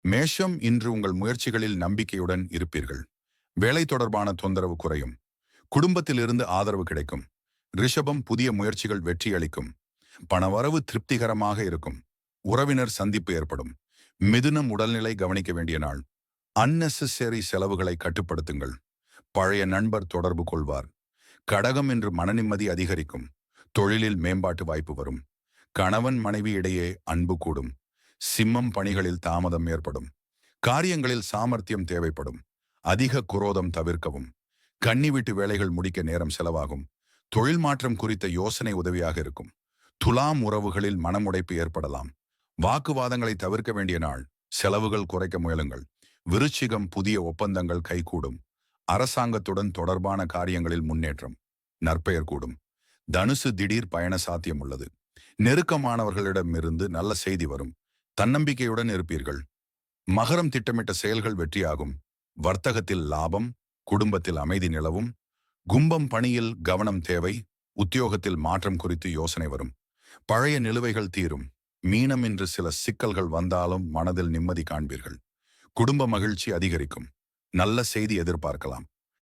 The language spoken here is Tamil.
மேஷம், இன்று உங்கள் முயற்சிகளில் நம்பிக்கையுடன் இருப்பீர்கள். வேலை தொடர்பான தொந்தரவு குறையும். குடும்பத்திலிருந்து ஆதரவு கிடைக்கும். ரிஷபம், புதிய முயற்சிகள் வெற்றியளிக்கும். பணவரவு திருப்திகரமாக இருக்கும். உறவினர் சந்திப்பு ஏற்படும். மிதுனம், உடல்நிலை கவனிக்க வேண்டிய நாள். அன்னெசரி செலவுகளை கட்டுப்படுத்துங்கள். பழைய நண்பர் தொடர்பு கொள்வார். கடகம், இன்று மனநிம்மதி அதிகரிக்கும். தொழிலில் மேம்பாட்டு வாய்ப்பு வரும். கணவன் மனைவி இடையே அன்பு கூடும். சிம்மம், பணிகளில் தாமதம் ஏற்படும். காரியங்களில் சாமர்த்தியம் தேவைப்படும். அதிக குரோதம் தவிர்க்கவும். கன்னி வீட்டு வேலைகள் முடிக்க நேரம் செலவாகும். தொழில் மாற்றம் குறித்த யோசனை உதவியாக இருக்கும். துலாம், உறவுகளில் மனமுடைப்பு ஏற்படலாம். வாக்குவாதங்களை தவிர்க்க வேண்டிய நாள். செலவுகள் குறைக்க முயலுங்கள். விருச்சிகம், புதிய ஒப்பந்தங்கள் கைகூடும். அரசாங்கத்துடன் தொடர்பான காரியங்களில் முன்னேற்றம். நற்பெயர் கூடும். தனுசு, திடீர் பயண சாத்தியம் உள்ளது. நெருக்கமானவர்களிடமிருந்து நல்ல செய்தி வரும். தன்னம்பிக்கையுடன் இருப்பீர்கள். மகரம், திட்டமிட்ட செயல்கள் வெற்றியாகும். வர்த்தகத்தில் லாபம். குடும்பத்தில் அமைதி நிலவும். கும்பம், பணியில் கவனம் தேவை. உத்தியோகத்தில் மாற்றம் குறித்து யோசனை வரும். பழைய நிலுவைகள் தீரும். மீனம், இன்று சில சிக்கல்கள் வந்தாலும் மனதில் நிம்மதி காண்பீர்கள். குடும்ப மகிழ்ச்சி அதிகரிக்கும். நல்ல செய்தி எதிர்பார்க்கலாம்.